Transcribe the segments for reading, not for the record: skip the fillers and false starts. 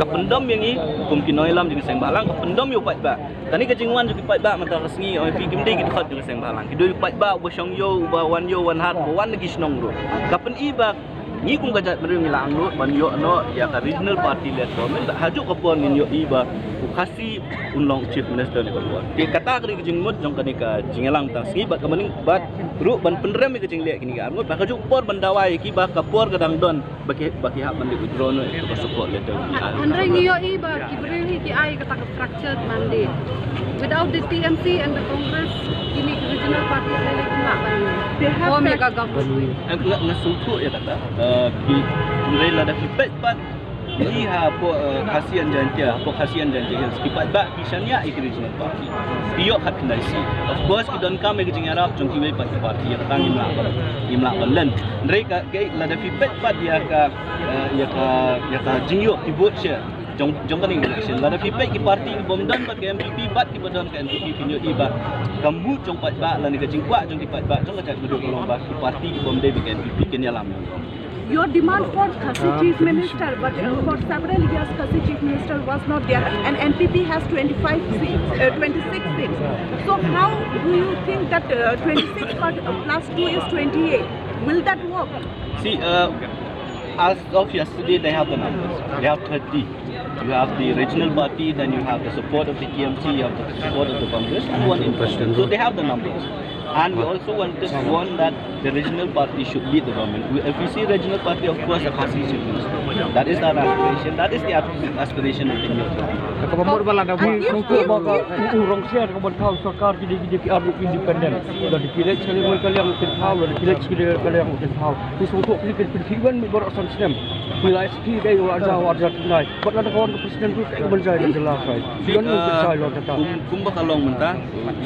kapendam yang ni mungkin noi lam juga seng balang kapendam yo pat ba tani ke jingwan juga pat ba mata sengi oi pi kimdi kita khat juga seng balang kido pat ba bo syong yo ba wan yo wan hat bo wan lagi snong ro kapen iba ni kum gajat mereng lang ro ban yo no ya ka regional party led government hajuk kapon ngin yo iba ukasi unlong chief minister ni keluar ke kata ke jingmut jong ka ni ka jingelang ta sengi ba kamaning bat ru ban penrem ke jing lek kini ka ngut ba ka juk por ban dawai ki ba ka por kadang don bagi hak mandi withdraw no itu support letter Andre ngiyo iba kibrili ki ay kata structured mandate without the TMC and the Congress ini regional party lele kena ban they have mega government ngasuku ya kata ki rela da feedback but liha po khasian jantia po khasian jantia sekipat ba kisanya regional party biok hat kendasi of course ki don kam ke jingara chung ki wei party ya tang imla balan mereka ke la da feedback but ya ka jingyo ki vote share jong kan election la da feedback ki party ki bomdan ba ke MPP bat ki bodon ke MPP pinyo iba kamu jong pat ba la ni ke jingkwa jong ki pat ba jong ka chat duduk long ba ki party ki bomde ke MPP ke nyalam. Your demand for Khasi Chief Minister, but for several years Khasi Chief Minister was not there, and NPP has 26 seats. So how do you think that 26 plus 2 is 28? Will that work? See, as of yesterday, they have the numbers. They have 30. You have the regional party, then you have the support of the TMC, you have the support of the Congress, and one in president. So they have the numbers. And we also want that the regional party should lead the government. If we see regional party, of course, a Khasi Chief Minister. That is our aspiration. That is the aspiration of the new party. Kamu berbalan dah bui untuk bawa urang siar kemudian kau sarkar jadi ARU independen. Dari pilih sekali kali yang tertahu, dari pilih sekali kali yang tertahu. Itu untuk pilih perhitungan berosan sistem. Wilayah segi dari wajah tunai. Buat ada kawan presiden tu berjaya jelas saya. Jangan berjaya loh kata. Kumba kalong mentah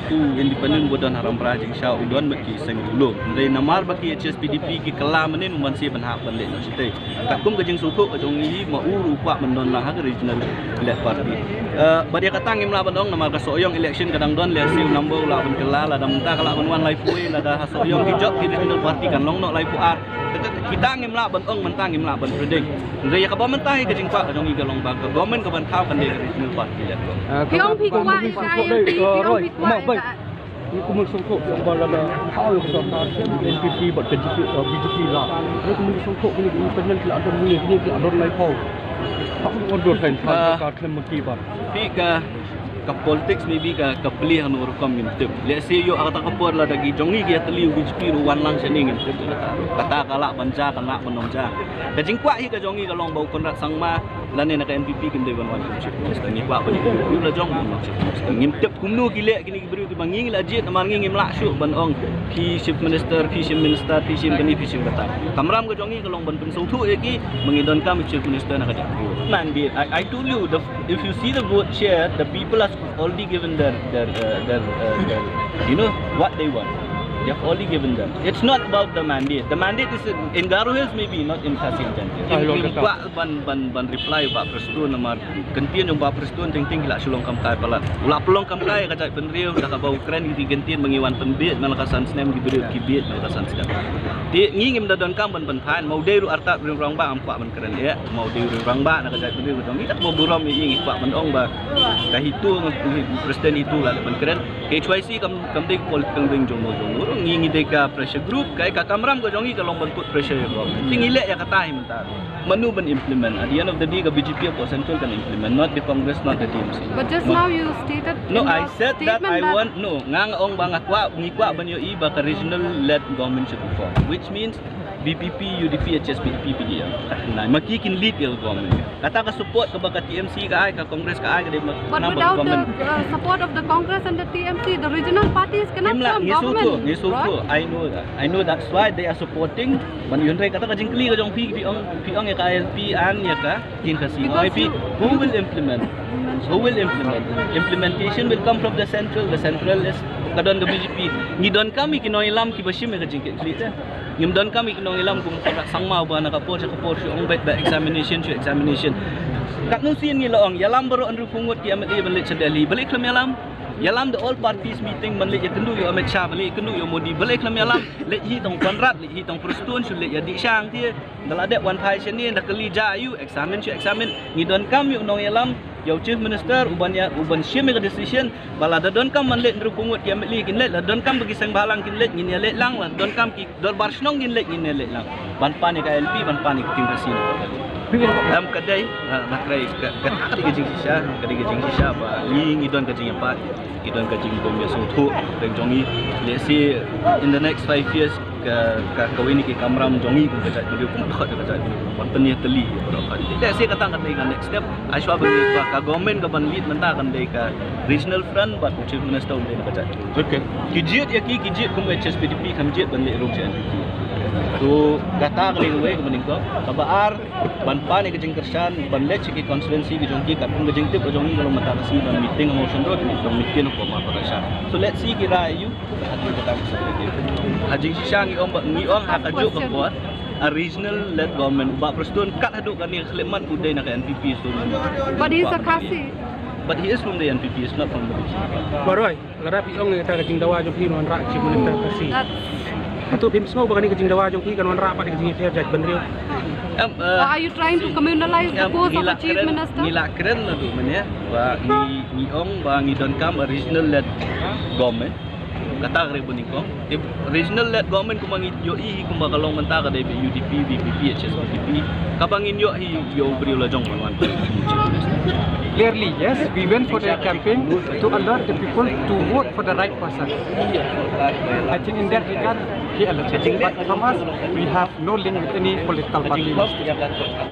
itu independen bodan haram prajing syau udon bagi seng dulu. Dari namar bagi HSPDP ki kelam ni numan si benhak balik nak cerita. Tak kum kejeng suku kejong ini mau rupa mendon lah ke regional led party. Badia kata ngim lah bandong nama kasoyong election kadang don lesi number lah benkela lah dah mentah kalau benwan live way lah dah kasoyong hijau ki regional party kan long nok live art. Kita ngim lah bandong mentah ngim lah bandreding. Dari ya kabar mentah kejeng pak kejong iga long bang. Government kaban kau kan dia regional party led. Piong pikwa piong pikwa Kemudian songkok yang balada hal yang besar NPP buat BJP lah. Kemudian songkok ini independen tidak ada mulai ini tidak ada lagi kau. Aku order kan kalau klaim makibat. Pika ke politics maybe ke pelih anu rekam ngintip. Let's say yo kata kapor lah dagi jongi dia teliu BJP ruan lang sini ngintip kata kalak banca kalak menongja. Kajing kuat hi ke jongi kalong bau konrak sangma lane nak NPP kim dewan wan chief minister ni kuat bani yu la jong ngintip kumnu kilek kini beri tu banging la jet amar nging imlak syuk ban ong ki chief minister ki bani fi kata. Kamram ke jongi kalong ban pensau tu lagi mengidon kam chief minister nak ajak. Mandate. I told you if you see the vote share, the people are already given their you know what they want. They have already given them. It's not about the mandate. The mandate is in Garo Hills maybe, not in Khasi Jantia. Ban reply Pak Presiden nama gantian yang Pak Presiden ting hilak sulong kam kai palat. Ulah pelong kam kai kacai penriu dah kabau keren gitu gantian mengiwan penbit malakasan snem diberi kibit malakasan snem. Dia ngingim dadon kam ban pan mau deru arta rang ba am Pak ban keren ya. Mau deru rang ba nak kacai penriu dong. Kita mau buram ini Pak ban ong ba. Dah itu Presiden itu lah ban keren. KHYC kam dek political ring jong ngingi deka pressure group kai ka kamram ko jongi kalong ban put pressure yo tingile ya kata mentar menu ban implement at the end of the day ka BJP ko central kan implement not the Congress not the TMC. But just now you stated no I said that I want no ngang ong bang akwa ngikwa ban yo iba ka regional led government should form which means BPP, UDP, HSPDP PDM. Nah, makikin lead yung government. Kata ka support ka baka TMC ka ay ka Congress ka ay ka but without the support of the Congress and the TMC, the regional parties cannot form government. Ngisuko, I know that's why they are supporting. Man yun ray kata ka jingkli ka jong piong ya ka ILP an ya ka kin kasi IP who will implement? Implementation will come from the central. The central is kadon ka BJP. Ngidon kami kinoilam ki basim ka jingkli klita. Ngimdon kami kinongilam kung sangma ba nakapor sa ong bet ba examination. Kak nusin ni laong yalam baro anru pungut ki amat ban leceh Delhi balik kelam yalam Yalam the all parties meeting man le yakendu yo Amit Shah balik kendu yo Modi balik lam yalam le hi tong konrat le hi tong perstun su le ya di sang tie dalade wan phai chen ni dakali ja yu examine ni don kam yu nong yalam yo chief minister uban shim ke decision bala da don kam man le ndru pungut ya meli kin le la don kam bagi sang balang kin le ngin ya le lang la don kam ki dor bar snong kin le ngin le lang ban pani ka LP ban pani tim rasin dalam kedai nak krai kata kejing sisa ba ni don kejing empat idon kejing bom ya sotu dan jongi let's see in the next 5 years ka kawini ki kamram jongi ku kejat video ku khot kejat ban tenia teli let's see kata kan next step aswa bagi ka government ka ban lead menta kan dei ka regional front ba chief minister undai kejat okay kijit ya kijit ku HSPDP kamjit ban le ro chen tu kata kali gue kemudian kau kabar ban pani kejeng kersan ban lech ki konstituensi ki jongki kapung kejeng tip jongi kalau mata kasi dan meeting motion road ni dong meeting ko ma perasaan so let's see kira you hati kita haji sisang ngi ong hakajuk ke buat a regional led government ba presiden kat haduk kan ni khleman udai nak NPP so But he is a Khasi. but he is from the NPP is not from the Baroy, larapi ong ni ta kejing dawa jong pinon rak chief minister kasi. Atau pim semua bagani kejing dawa jong pi kan wan rak pa kejing fair judge benrio. Are you trying to communalize the post of the chief minister? Nila keren lah tu mana ba ni ong ba ni don kam a regional led government kata kare buniko regional led government kumangi yo I kumbakalong menta ka dai UDP BPP HSPDP kabangin yo hi yo brio la jong man Clearly, yes, we went for the campaign to alert the people to vote for the right person. I think in that regard, he alerted. But from us, we have no link with any political party.